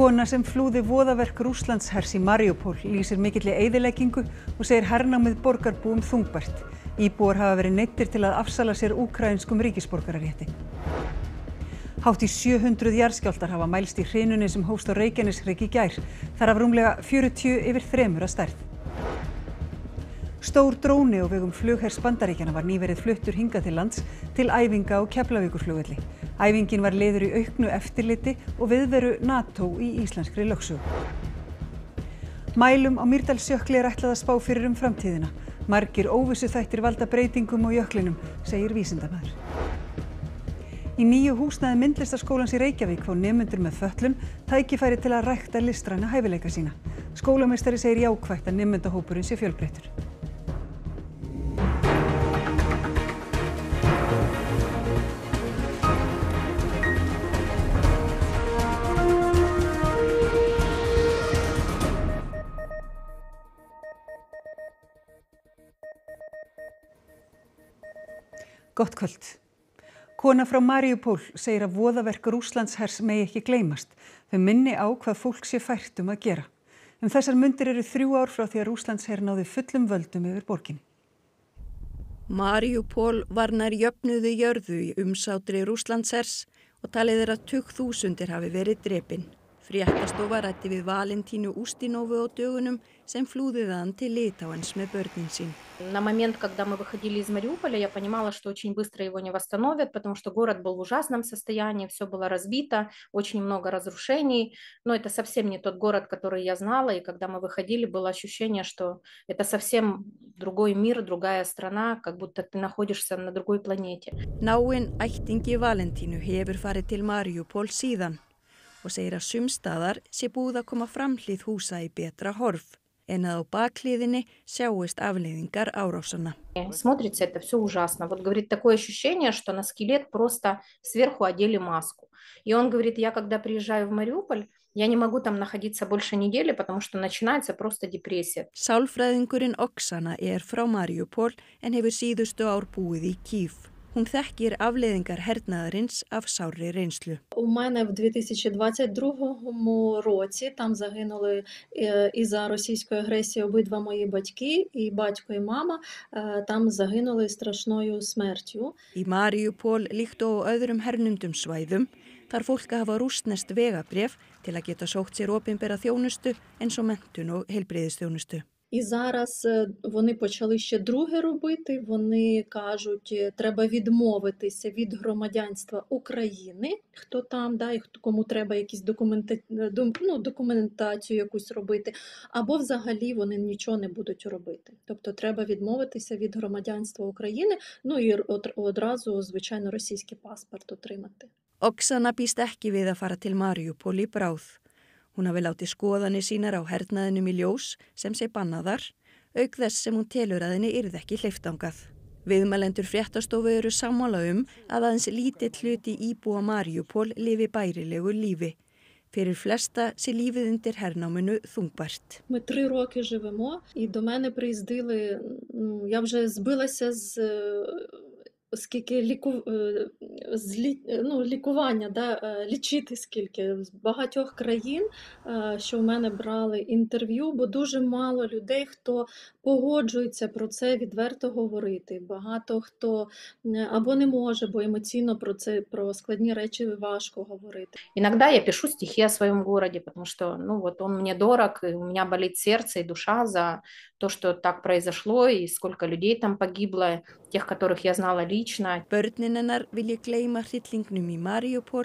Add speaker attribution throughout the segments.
Speaker 1: Kona sem flúði voðaverk Rússlandshers í Mariupol lýsir mikilli eyðileggingu og segir hernámið borgarbúum þungbært. Íbúar hafa verið neyddir til að afsala sér úkraínskum ríkisborgararétti. Hátt í 700 jarðskjálftar hafa mælst í hrinunni sem hófst á Reykjaneshrygg í gær. Þar af rúmlega 40 yfir 3 að stærð. Stór dróni á vegum flughers Bandaríkjanna var nýverið fluttur hingað til lands til æfinga á Keflavíkurflugvelli. Æfingin var liður í auknu eftirliti og viðveru NATO í íslenskri lögsögu. Mælum á Mýrdalsjökli er ætlað að spá fyrir framtíðina. Margir óvissuþættir valda breytingum á jöklinum, segir vísindamaður. Í nýju húsnæði myndlistarskólans í Reykjavík fá nemendur með fötlun tækifæri til að rækta listræna hæfileika sína. Skólameistari segir jákvætt að nemendahópurinn sé fjölbreyttur. Gott kvöld. Kona frá Mariupol segir að voðaverk Rússlandshers megi ekki gleymast. Þau minni á hvað fólk sé fært að gera. Þessar mundir eru 3 ár frá því að Rússlandsher náði fullum völdum yfir borginni.
Speaker 2: Mariupol var nær jöfnuðu jörðu í umsátri Rússlandshers og talið að tugþúsundir hafi verið drepin. Fréttastofa ræddi við Valentínu Ústinovu á dögunum sem flúði þaðan til Litáens með börnin sín.
Speaker 3: На момент, когда мы выходили из Мариуполя, я понимала, что очень быстро его не восстановят, потому что город был в ужасном состоянии, все было разбито, очень много разрушений. Но это совсем не тот город, который я знала, и когда мы выходили, было ощущение, что это совсем другой мир, другая страна, как будто ты находишься на другой планете.
Speaker 2: Náinn ættingi Valentínu hefur farið til Mariupol síðan og segir að sumstaðar sé búið að koma framhlið húsa í betra horf. En að á bakhliðinni sjáist afleiðingar árásanna.
Speaker 3: Смотрится это все ужасно. Вот говорит, такое ощущение, что на скелет просто сверху одели маску. И он говорит, я когда приезжаю в Мариуполь, я не могу там находиться больше недели, потому что начинается просто депрессия.
Speaker 2: Sálfræðingurinn Oksana frá Mariupol en hefur síðustu ár búið í Kyiv. Hún þekkir afleiðingar hernaðarins af sárri reynslu.
Speaker 4: У мене в 2022 році там загинули із-за російської агресії обидва мої батьки, і батько, і мама там загинули страшною смертю.
Speaker 2: Í Mariupol líkt og á öðrum hernumdum svæðum þarf fólk að hafa rússneskt vegabréf til að geta sótt sér opinbera þjónustu eins og menntun og heilbrigðisþjónustu.
Speaker 4: І зараз вони почали ще друге робити. Вони кажуть, треба відмовитися від громадянства України, хто там, і кому треба якісь документацію якусь робити, або взагалі вони нічого не будуть робити. Тобто треба відмовитися від громадянства України, і одразу, звичайно, російський паспорт отримати.
Speaker 2: Oksana býst ekki við að fara til Mariupol í bráð. Hún hafi látið skoðanir sínar á hernaðinum í ljós sem sé bannaðar, auk þess sem hún telur að henni yrði ekki hleypt þangað. Viðmælendur fréttastofu eru sammála að aðeins lítill hluti íbúa Mariupol lifi bærilegu lífi. Fyrir flesta sé lífið undir hernáminu þungbært.
Speaker 4: Ми 3 роки живемо, і до мене приїздили, я вже збилася скільки лікування, лічити скільки з багатьох країн, що в мене брали інтерв'ю, бо дуже мало людей, хто погоджується про це відверто говорити. Багато хто або не може, бо емоційно про складні речі важко говорити.
Speaker 3: Иногда я пишу стихи о своем городе, потому что, он мне дорог, и у меня болит сердце и душа за то, что так произошло, и сколько людей там погибло, тех, которых я знала лично.
Speaker 2: Börnin hennar vilja gleyma hryllingnum í Mariupol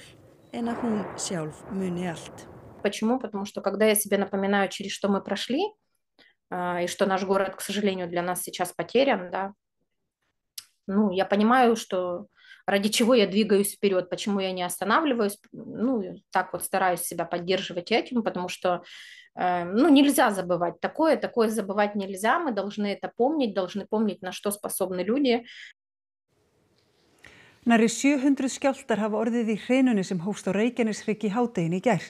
Speaker 2: en að hún sjálf muni allt.
Speaker 3: Почему? Потому что когда я себе напоминаю, через что мы прошли, и что наш город, к сожалению, для нас сейчас потерян, я понимаю, что ради чего я двигаюсь вперед, почему я не останавливаюсь, так вот стараюсь себя поддерживать этим, потому что нельзя забывать такое забывать нельзя, мы должны это должны помнить, на что способны люди.
Speaker 1: Nærri 700 skjálftar hafa orðið í hrinunni sem hófst á Reykjaneshrygg í hádeginu í gær.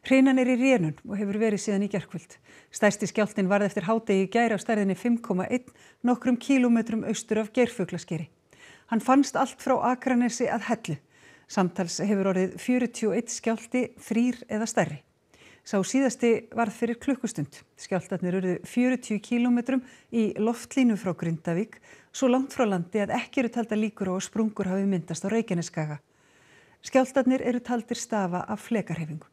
Speaker 1: Hrinan í rénun og hefur verið síðan í gærkvöld. Stærsti skjálftinn varð eftir hádegi í gær á stærðinni 5,1 nokkrum kílómetrum austur af Geirfuglaskeri. Hann fannst allt frá Akranesi að Hellu. Samtals hefur orðið 41 skjálfti, 3 eða stærri. Sá síðasti varð fyrir klukkustund. Skjálftarnir urðu 40 kílómetrum í loftlínu frá Grindavík, svo langt frá landi að ekki eru taldar líkur á að sprungur hafi myndast á Reykjanesskaga. Skjálftarnir eru taldir stafa af flekarhreyfingu.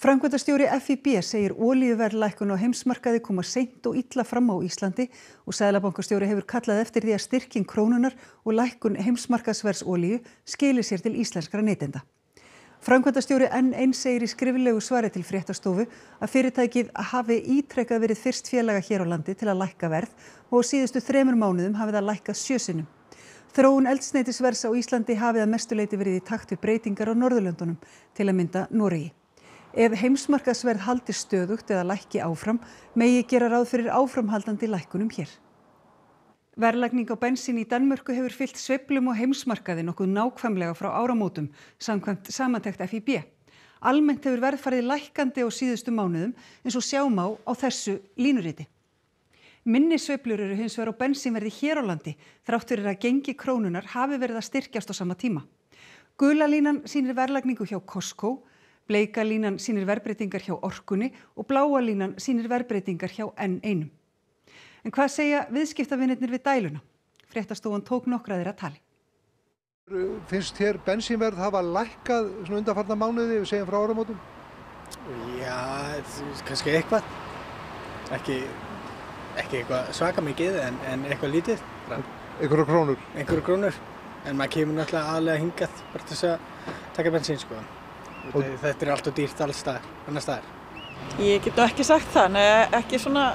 Speaker 1: Framkvæmdastjóri FÍB segir olíuverðlækkun á heimsmarkaði koma seint og illa fram á Íslandi og seðlabankastjóri hefur kallað eftir því að styrking krónunnar og lækkun heimsmarkaðsverðs olíu skili sér til íslenskra neytenda. Framkvæmdastjóri N1 segir í skriflegu svari til Fréttastofu að fyrirtækið hafi ítrekað verið fyrst félaga hér á landi til að lækka verð og á síðustu 3 mánuðum hafi það lækkað 7 sinnum. Þróun eldsneytisverðs á Íslandi hafi að mestu leyti verið í takt við breytingar á Norðurlöndunum, til að mynda Noregi. Ef heimsmarkaðsverð haldi stöðugt eða lækki áfram, megi gera ráð fyrir áframhaldandi lækkunum hér. Verðlagning á bensín í Danmörku hefur fylgt sveiflum á heimsmarkaði nokkuð nákvæmlega frá áramótum, samkvæmt samantekt FÍB. Almennt hefur verð farið lækkandi á síðustu mánuðum eins og sjá má á þessu línuriti. Minni sveiflur eru hins vegar á bensínverði hér á landi, þrátt fyrir að gengi krónunnar hafi verið að styrkjast á sama tíma. Gula línan sýnir verðlagningu hjá Costco, bleika línan sýnir verðbreytingar hjá Orkunni og bláa línan sýnir verðbreytingar hjá N1. En hvað segja viðskiptavinirnir við dæluna? Fréttastofan tók nokkra þeirra tali.
Speaker 5: Finnst þér bensínverð hafa lækkað svona undanfarna mánuði, við segjum frá áramótum?
Speaker 6: Já, kannski eitthvað. Ekki eitthvað svaka mikið en eitthvað lítið.
Speaker 5: Einhverjar krónur?
Speaker 6: Einhverjar krónur. En maður kemur náttúrulega aðlega hingað bara til þess að taka bensín, sko. Þetta allt og dýrt alls staðar, annars staðar.
Speaker 7: Ég get ekki sagt það, ekki svona,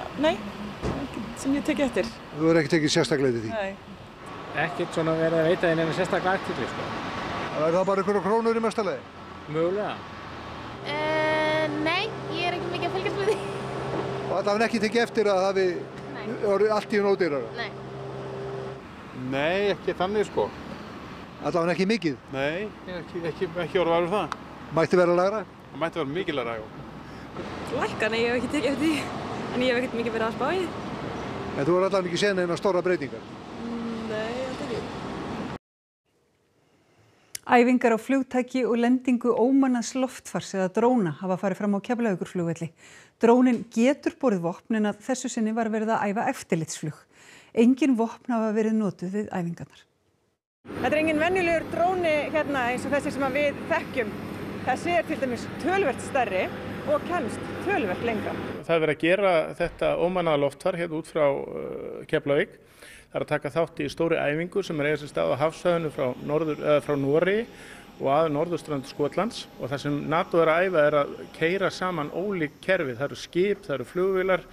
Speaker 7: sem ég teki eftir.
Speaker 5: Þú hefur ekki tekið sérstaklega eftir því?
Speaker 7: Nei.
Speaker 8: Ekkert svona verið að veita þín en sérstaklega eftir, sko.
Speaker 5: Er það bara einhverjar krónur í mesta lagi?
Speaker 8: Mögulega.
Speaker 9: Nei, ég ekki mikið að fylgjast með því.
Speaker 5: Og allavega ekki tekið eftir að það hafi orðið allt í ódýrara?
Speaker 9: Nei.
Speaker 10: Nei, ekki þannig, sko.
Speaker 5: Allavega ekki mikið?
Speaker 10: Nei, ekki orðið varur það.
Speaker 5: Mætti vera lægra?
Speaker 10: Það mætti vera mikið lægra, já.
Speaker 7: Lækka, nei, ég hef ekki tekið eftir því, en ég hef ekkert mikið verið að spá í.
Speaker 5: En þú er allavega ekki séð neina stóra breytingar?
Speaker 7: Nei, alltaf ekki.
Speaker 1: Æfingar á flugtæki og lendingu ómannaðs loftfars eða dróna hafa farið fram á Keflavíkurflugvelli. Drónin getur borið vopn en að þessu sinni var verið að æfa eftirlitsflug. Engin vopn hafa verið notuð við æfingarnar.
Speaker 7: Þetta er engin venjulegur dróni hérna eins og þessi sem við þekkjum. Þessi er til dæmis töluvert stærri og kemst töluvert lengra.
Speaker 8: Það er verið að gera þetta ómannaða loftfar hérna út frá Keflavík. Það er að taka þátt í stóri æfingu sem er eiga sér stað á hafsvæðinu frá Noregi og að norðurströnd Skotlands og það sem NATO er að æfa er að keyra saman ólík kerfi. Það eru skip, það eru flugvélar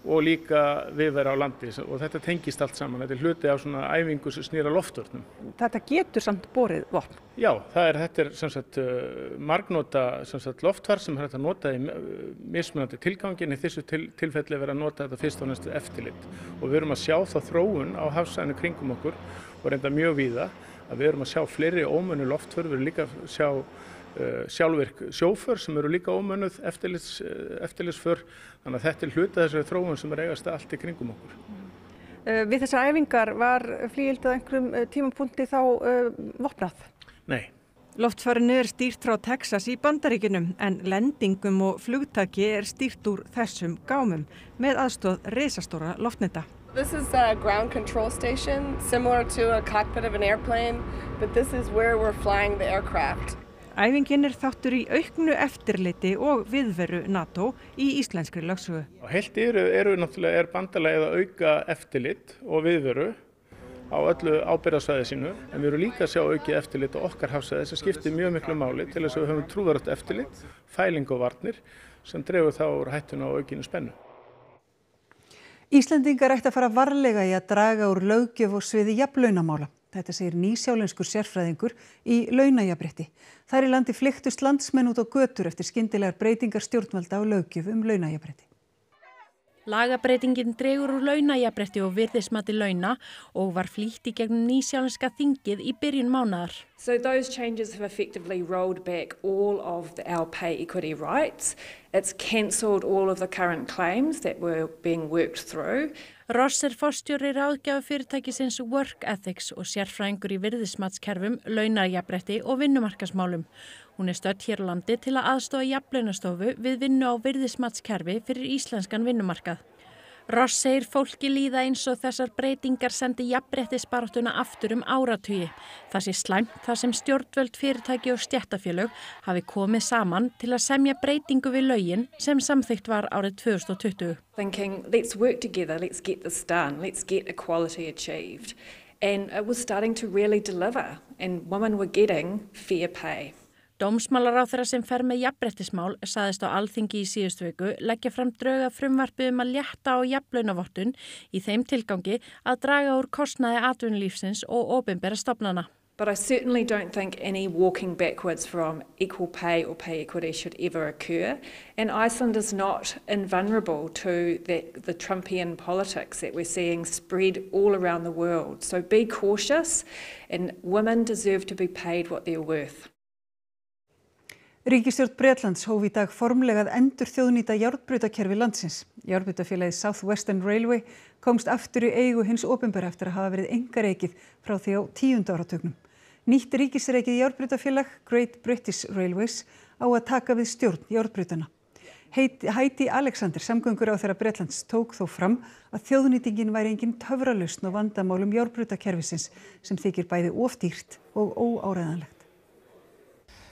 Speaker 8: og líka viðvera á landi og þetta tengist allt saman. Þetta er hluti af svona æfingu sem snýr að loftvörnum.
Speaker 7: Þetta getur samt borið vopn?
Speaker 8: Já, þetta er sem sagt margnota loftfar sem er hægt að nota í mismunandi tilgangi en í þessu tilfelli er verið að nota þetta fyrst og næstu eftirlit. Og við erum að sjá þá þróun á hafsvæðinu kringum okkur og reynda mjög víða að við erum að sjá fleiri ómönnuð loftför, við erum líka að sjá sjálfvirk sjóför sem eru líka ómönnuð eftirlitsför, þannig að þetta er hluti af þessari þróun sem er eigast allt í kringum okkur.
Speaker 7: Við þessar æfingar var flugvél á einhverjum tímapunkti þá vopnað?
Speaker 8: Nei.
Speaker 7: Loftfarinu er stýrt frá Texas í Bandaríkjunum en lendingum og flugtaki er stýrt úr þessum gámum með aðstoð risastóra loftneta.
Speaker 11: This is a ground control station similar to a cockpit of an airplane, but this is where we're flying the aircraft.
Speaker 7: Æfingin er þáttur í auknu eftirliti og viðveru NATO í íslenskri lögsögu.
Speaker 8: Heilt er bandalagið að auka eftirlit og viðveru á öllu ábyrgðarsvæði sínu, en við erum líka að sjá aukið eftirlit á okkar hafsvæði sem skiptir mjög miklu máli til þess að við höfum trúverðugt eftirlit, fæling og varnir sem dregur þá úr hættuna á aukinu spennu.
Speaker 1: Íslendingar ættu að fara varlega í að draga úr löggjöf og sviði jafnlaunamála. Þetta segir nýsjálenskur sérfræðingur í launajafnrétti. Þar í landi flykktust landsmenn út á götur eftir skyndilegar breytingar stjórnvalda á löggjöf launajafnrétti.
Speaker 12: Lagabreytingin dregur úr launajafnrétti og virðismati launa og var flýtt í gegnum nýsjálenska þingið í byrjun mánaðar.
Speaker 13: So those changes have effectively rolled back all of our pay equity rights. It's cancelled all of the current claims that were being worked through.
Speaker 12: Ross er forstjóri ráðgjafafyrirtækisins Work Ethics og sérfræðingur í virðismatskerfum, launajafnrétti og vinnumarkaðsmálum. Hún stödd hér á landi til að aðstoða Jafnlaunastofu við vinnu á virðismatskerfi fyrir íslenskan vinnumarkað. Ross segir fólki líða eins og þessar breytingar sendi jafnréttisbaráttuna aftur áratugi. Það sé slæmt þar sem stjórnvöld, fyrirtæki og stéttarfélög hafi komið saman til að semja breytingu við lögin sem samþykkt var árið 2020.
Speaker 13: Thinking, let's work together, let's get this done, let's get equality achieved. And it was starting to really deliver, and women were getting fair pay.
Speaker 12: Dómsmálaráðherra sem fer með jafnréttismál sagðist á Alþingi í síðustu viku leggja fram drög að frumvarpi að létta á jafnlaunavottun í þeim tilgangi að draga úr kostnaði atvinnulífsins og opinbera stofnana.
Speaker 13: But I certainly don't think any walking backwards from equal pay or pay equity should ever occur. And Iceland is not invulnerable to the Trumpian politics that we're seeing spread all around the world. So be cautious, and women deserve to be paid what they're worth.
Speaker 1: Ríkisstjórn Bretlands hóf í dag formlega að endurþjóðnýta járnbrautakerfi landsins. Járnbrautafélagið South Western Railway komst aftur í eigu hins opinbera eftir að hafa verið einkarekið frá því á 10. áratugnum. Nýtt ríkisrekið járnbrautafélag Great British Railways á að taka við stjórn járnbrautana. Heidi Alexander, samgönguráðherra Bretlands, tók þó fram að þjóðnýtingin væri engin töfralausn á vandamálum járnbrautakerfisins sem þykir bæði of dýrt og óáreiðanlegt.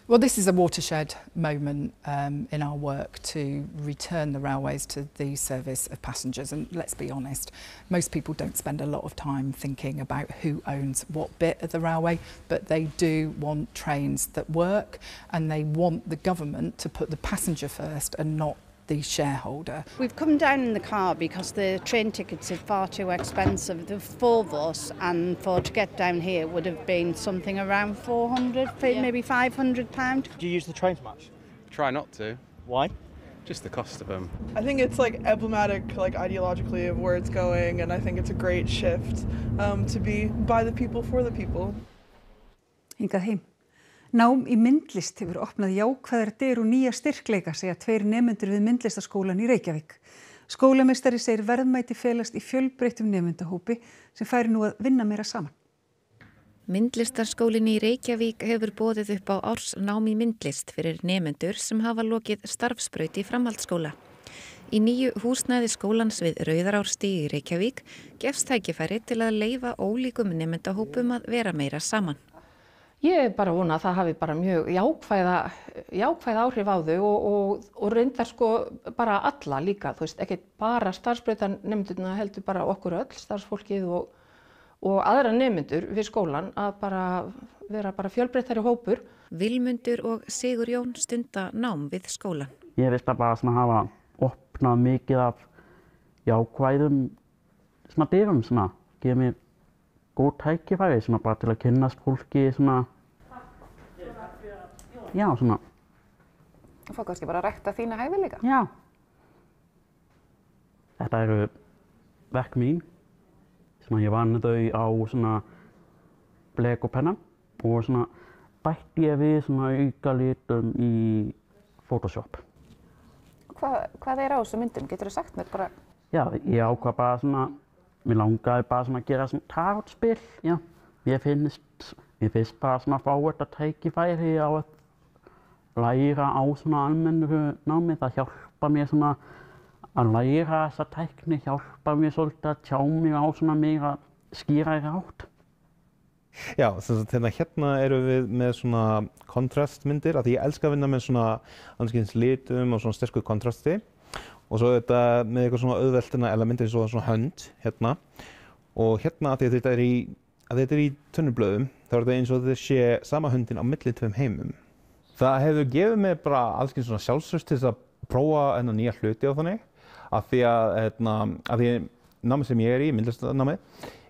Speaker 14: Well, this is a watershed moment in our work to return the railways to the service of passengers. And let's be honest, most people don't spend a lot of time thinking about who owns what bit of the railway, but they do want trains that work, and they want the government to put the passenger first and not the shareholder.
Speaker 15: We've come down in the car because the train tickets are far too expensive. The four of us, and to get down here would have been something around 400, maybe £500.
Speaker 16: Do you use the trains much?
Speaker 10: Try not to.
Speaker 16: Why?
Speaker 10: Just the cost of them.
Speaker 17: I think it's emblematic, ideologically, of where it's going, and I think it's a great shift to be by the people for the people.
Speaker 1: Hingað heim. Nám í myndlist hefur opnað jákvæðar dyr og nýja styrkleika, segja 2 nemendur við myndlistaskólan í Reykjavík. Skólameistari segir verðmæti felast í fjölbreyttum nemendahópi sem færi nú að vinna meira saman.
Speaker 18: Myndlistarskólinn í Reykjavík hefur boðið upp á ársnám í myndlist fyrir nemendur sem hafa lokið starfsbraut í framhaldsskóla. Í nýju húsnæði skólans við Rauðarárstíg í Reykjavík gefst tækifæri til að leyfa ólíkum nemendahópum að vera meira saman.
Speaker 19: Ég bara vona að það hafi bara mjög jákvæð áhrif á þau og reyndar bara alla líka, ekki bara starfsbrautarnemendurna heldur bara okkur öll, starfsfólkið og aðra nemendur við skólan að bara vera bara fjölbreyttari hópur.
Speaker 18: Vilmundur og Sigurjón stunda nám við skólan.
Speaker 20: Ég veist að bara hafa opnað mikið af jákvæðum dyrum, gefa mér góð tækifæri bara til að kynnast fólki
Speaker 21: Og fá kannski bara að rækta þína hæfileika?
Speaker 20: Já. Þetta eru verk mín. Ég vann þau á blek og penna og bætti ég við auka litum í Photoshop.
Speaker 21: Hvað á þessu myndum? Geturðu sagt mér bara?
Speaker 20: Já, ég ákvað bara mér langaði bara að gera tarotspil. Já, mér finnst bara að fá þetta tækifæri á að læra á almennu námi. Það hjálpar mér að læra þessa tækni, hjálpar mér svolítið að tjá mig á meira skýrari hátt.
Speaker 22: Já, hérna erum við með kontrastmyndir, af því ég elska að vinna með annars kyns litum og sterku kontrasti. Og svo þetta með eitthvað auðveltina elementir eins og hönd hérna. Og hérna af því að þetta er í tunnublöðum, þá er þetta eins og þetta sé sama höndin á milli 2 heimum. Það hefur gefið mér bara alls kyns sjálfstraust til að prófa nýja hluti á þannig. Af því að námið sem ég er í, myndlistarnámið,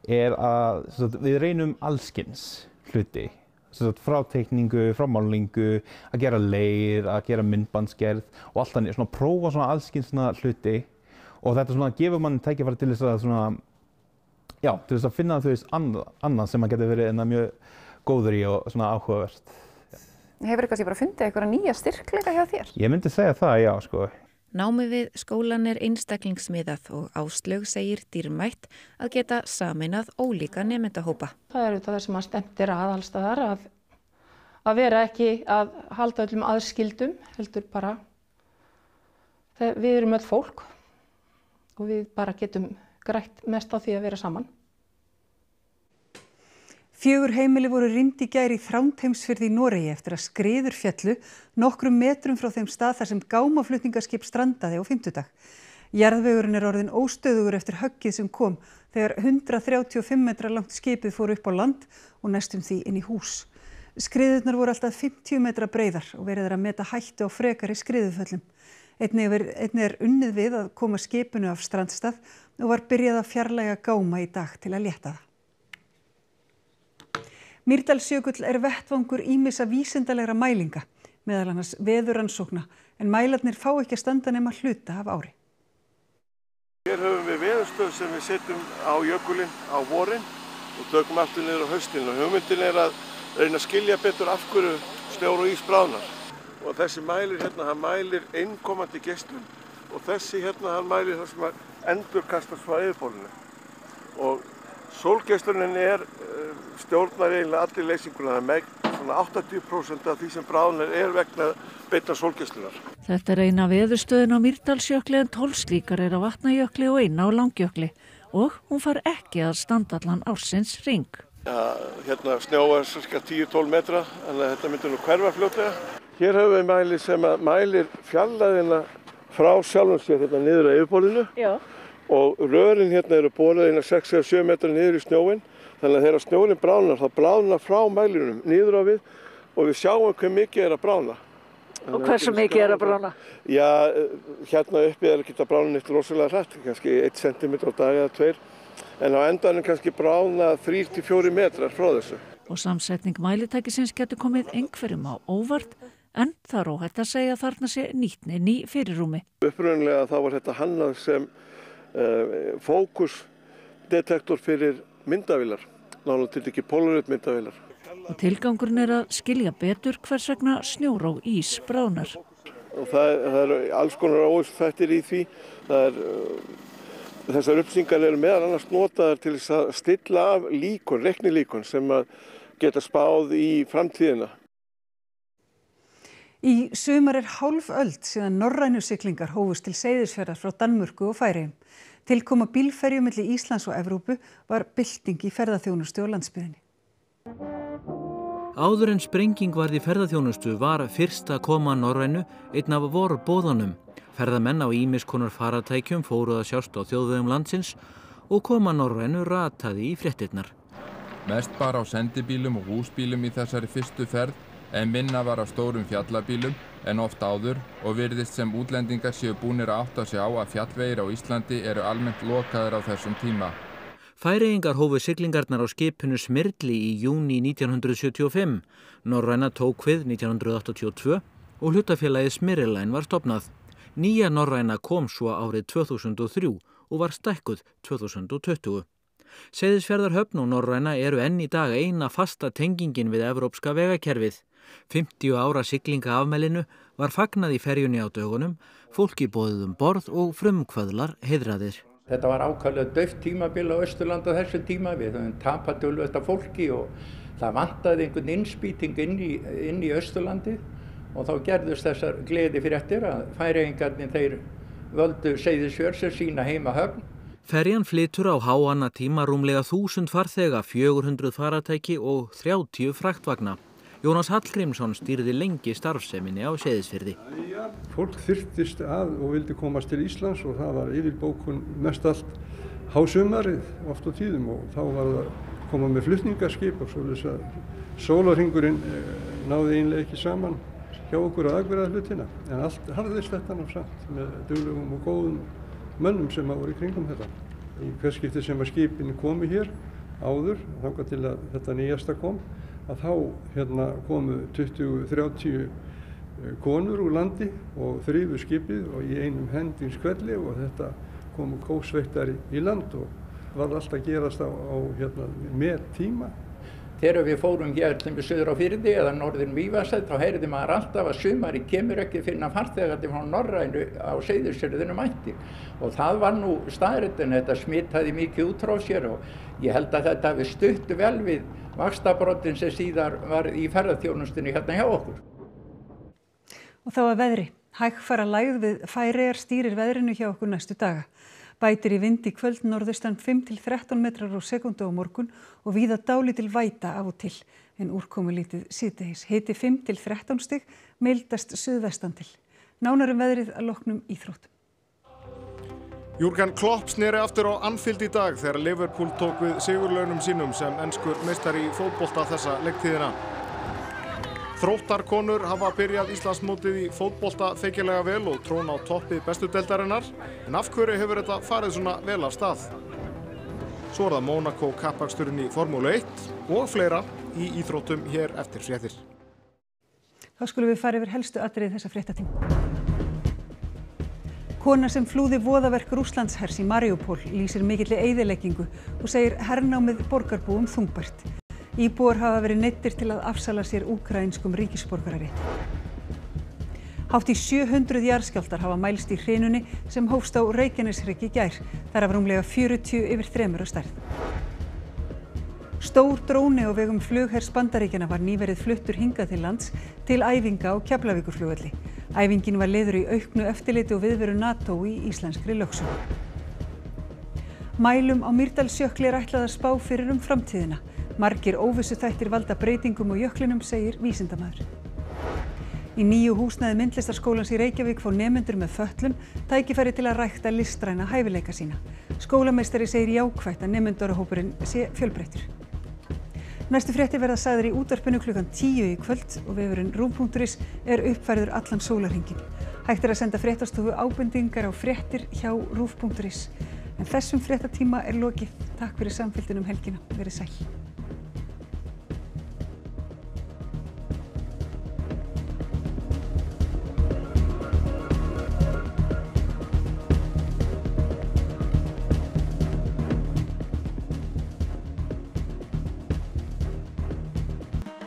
Speaker 22: er að við reynum alls kyns hluti. Frá teikningu, frá málingu, að gera leir, að gera myndbandsgerð og allt þannig, prófa alls kyns hluti. Og þetta gefur mann tækifæri til þess að finna annað sem getur verið mjög góður í og áhugavert.
Speaker 21: Hefur kannski bara fundið einhverja nýja styrkleika hjá þér?
Speaker 22: Ég myndi segja það, já.
Speaker 18: Námið við skólan er einstaklingsmiðað og Áslaug segir dýrmætt að geta sameinað ólíka nemendahópa.
Speaker 19: Það er það sem stefnt alls staðar að vera ekki að halda öllum aðskildum, heldur bara, við erum öll fólk og við bara getum grætt mest á því að vera saman.
Speaker 1: 4 heimili voru rýmd í gær í Þrándheimsfirði í Noregi eftir að skriður féllu nokkrum metrum frá þeim stað þar sem gámaflutningaskip strandaði á fimmtudag. Jarðvegurinn orðinn óstöðugur eftir höggið sem kom þegar 135 metra langt skipið fór upp á land og næstum því inn í hús. Skriðurnar voru alltaf 50 metra breiðar og verið að meta hættu á frekari skriðuföllum. Einnig unnið við að koma skipinu af strandstað og var byrjað að fjarlæga gáma í dag til að létta það. Mýrdalsjökull vettvangur ýmissa vísindalegra mælinga, meðal annars veðurrannsókna, en mælarnir fá ekki að standa nema hluta af ári.
Speaker 4: Hér höfum við veðurstöð sem við setjum á jökulinn á vorin og tökum aftur niður á haustin. Og hugmyndin að reyna að skilja betur af hverju snjór og ís bráðnar. Og þessi mælir hérna, hann mælir innkomandi geislun og þessi hérna, hann mælir það sem endurkastast frá yfirborðinu. Og sólgeislunin stjórnar eiginlega allir leysinguna, svona 80% af því sem bráðnar vegna beinna sólgeislunar.
Speaker 16: Þetta eina veðurstöðin á Mýrdalsjökli en 12 slíkar á Vatnajökli og eina á Langjökli og hún far ekki að standa allan ársins hring.
Speaker 4: Ja, hérna snjóar cirka 10-12 metra, þannig að þetta myndir nú hverfa fljótlega. Hér höfum við mæli sem mælir fjarlægðina frá sjálfum sér hérna niður að yfirborðinu. Já. Og rörin hérna eru borið 6-7 metra niður í snjóin, þannig að þegar snjórin bráðnar þá bráðnar frá mælinum niður á við og við sjáum hve mikið að bráðna.
Speaker 16: Og hversu mikið að bráðna?
Speaker 4: Já, hérna uppi ekki að bráðna neitt rosalega hratt, kannski 1 cm á dag eða 2, en á endanum kannski bráðna 3-4 metrar frá þessu.
Speaker 16: Og samsetning mælitækisins getur komið einhverjum á óvart, en það er óhætt að segja að þarna sé nýtni ný fyrirrúmi.
Speaker 4: Upprunlega þá var þetta hannað sem fókusdetektor fyrir myndavélar, nálega til ekki Polaroid myndavélar.
Speaker 16: Og tilgangurinn að skilja betur hvers vegna snjór og ís bráðnar.
Speaker 4: Og það eru alls konar óvissuþættir í því. Þessar upplýsingar eru meðal annars notaðar til þess að stilla af líkön, reiknilíkön sem geta spáð í framtíðina.
Speaker 1: Í sumar hálf öld síðan norrænu siglingar hófust til Seyðisfjarðar frá Danmörku og Færeyjum. Tilkoma bílferju milli Íslands og Evrópu var bylting í ferðaþjónustu á landsbyggðinni.
Speaker 23: Áður en sprenging varð í ferðaþjónustu var fyrsta koma norrænu einn af vorboðunum. Ferðamenn á ýmiss konar farartækjum fóru að sjást á þjóðvegum landsins og koma norrænu rataði í fréttirnar.
Speaker 24: Mest bar á sendibílum og húsbílum í þessari fyrstu ferð, en minna var á stórum fjallabílum en oft áður og virðist sem útlendingar séu búnir að átta sig á að fjallvegir á Íslandi eru almennt lokaðir á þessum tíma.
Speaker 23: Færeyingar hófu siglingarnar á skipinu Smyrli í júní 1975, Norræna tók við 1982 og hlutafélagið Smyrline var stofnað. Nýja Norræna kom svo árið 2003 og var stækkuð 2020. Seyðisfjarðarhöfn og Norræna eru enn í dag eina fasta tengingin við evrópska vegakerfið. 50 ára siglingaafmælinu var fagnað í ferjunni á dögunum, fólki boðið borð og frumkvöðlar heiðraðir.
Speaker 25: Þetta var ákaflega dauft tímabil á Austurlandi á þessu tíma. Við höfum tapað töluvert af fólki og það vantaði einhvern innspýting inn í Austurlandi og þá gerðust þessar gleðifréttir að Færeyingarnir þeir völdu Seyðisfjörð sem sína heimahöfn.
Speaker 23: Ferjan flytur á háanna tíma rúmlega 1000 farþega, 400 faratæki og 30 fraktvagna. Jónas Hallgrímsson stýrði lengi starfseminni á Seyðisfirði.
Speaker 26: Fólk þyrftist að og vildi komast til Íslands og það var yfirbókun mest allt hásumarið oft á tíðum og þá var það koma með flutningaskip og svo þess að sólarhringurinn náði einlega ekki saman hjá okkur að afgreiða hlutina. En allt harðist þetta ná samt með duglegum og góðum mönnum sem voru í kringum þetta. Í hvert skipti sem að skipin komu hér áður, þangað til að þetta nýjasta kom, að þá komu 20-30 konur úr landi og þrifu skipið og í einum hendingskvelli og þetta komu kósveittar í land og var alltaf að gerast á með tíma.
Speaker 25: Þegar við fórum hér til söður á Firði eða norður Mývatnssveit þá heyrði maður alltaf að sumari kemur ekki fyrir farþegarnir frá Norrænu á Seyðisfjörðinum mætti og það var nú staðreyndin, þetta smitaði mikið út frá sér og ég held að þetta hafi stutt vel við vaxtabrotin sem síðar var í ferðaþjónustunni hérna hjá okkur.
Speaker 1: Og þá að veðri. Hægfara lægð við Færeyjar stýrir veðrinu hjá okkur næstu daga. Bætir í vind í kvöld norðaustan 5 til 13 metrar á sekúndu á morgun og víða dálítil væta af og til. En úrkomulítið síðdegis. Hiti 5 til 13 stig, mildast suðvestan til. Nánar veðrið að loknum íþróttum.
Speaker 2: Jürgen Klopp sneri aftur á Anfield í dag þegar Liverpool tók við sigurlaunum sínum sem enskur meistari í fótbolta þessa leiktíðina. Þróttarkonur hafa byrjað Íslandsmótið í fótbolta feikilega vel og trón á toppi bestu deildarinnar, en af hverju hefur þetta farið svona vel af stað? Svo það Monaco kappaksturinn í Formúlu 1 og fleira í íþróttum hér eftir fréttir.
Speaker 1: Þá skulum við fara yfir helstu atriði þessa fréttatíma. Kona sem flúði voðaverk Rússlandshers í Mariupol lýsir mikilli eyðileggingu og segir hernámið borgarbúum þungbært. Íbúar hafa verið neyddir til að afsala sér úkraínskum ríkisborgararétti. Hátt í 700 jarðskjálftar hafa mælst í hrinunni sem hófst á Reykjaneshrygg í gær. Þar af rúmlega 40 yfir 3 á stærð. Stór dróni á vegum flughers Bandaríkjanna var nýverið fluttur hingað til lands til æfinga á Keflavíkurflugvelli. Æfingin var liður í auknu eftirliti og viðveru NATO í íslenskri lögsögu. Mælum á Mýrdalsjökli ætlað að spá fyrir framtíðina. Margir óvissuþættir valda breytingum á jöklinum, segir vísindamaður. Í nýju húsnæði myndlistarskólans í Reykjavík fá nemendur með fötlun tækifæri til að rækta listræna hæfileika sína. Skólameistari segir jákvætt að nemendorahópurinn sé fjölbreyttur. Næstu fréttir verða sagðar í útvarpinu klukkan 10 í kvöld og vefurinn ruv.is er uppfærður allan sólarhringinn. Hægt að senda fréttastofu ábendingar á fréttir hjá ruv.is. En þessum fréttatíma er lokið. Takk fyrir samfylgdina helgina. Verið sæl.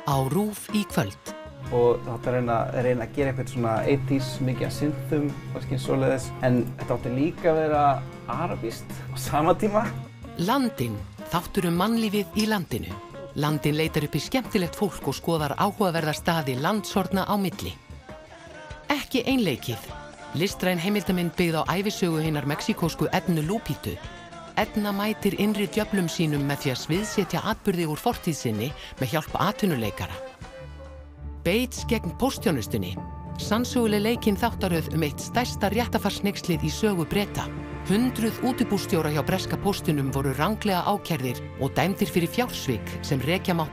Speaker 3: Á RÚV í kvöld.
Speaker 5: Og það átti að reyna að gera eitthvað svona 80s, mikið af synthum og skinn svoleiðis. En þetta átti líka að vera arabískt á sama tíma.
Speaker 3: Landinn, þáttur mannlífið í landinu. Landinn leitar upp í skemmtilegt fólk og skoðar áhugaverða staði landshorna á milli. Ekki einleikið. Listræn heimildamynd byggð á ævisögu hinnar mexíkósku Ednu Lupítu. Edna mætir innri djöflum sínum með því að sviðsetja atburði úr fortíð sinni með hjálp atvinnuleikara. Bates gegn póstþjónustunni. Sannsöguleg leikinn þáttaröð eitt stærsta réttarfarshneykslið í sögu Breta. 100 útibússtjóra hjá breska póstinum voru ranglega ákærðir og dæmdir fyrir fjársvik sem rekja má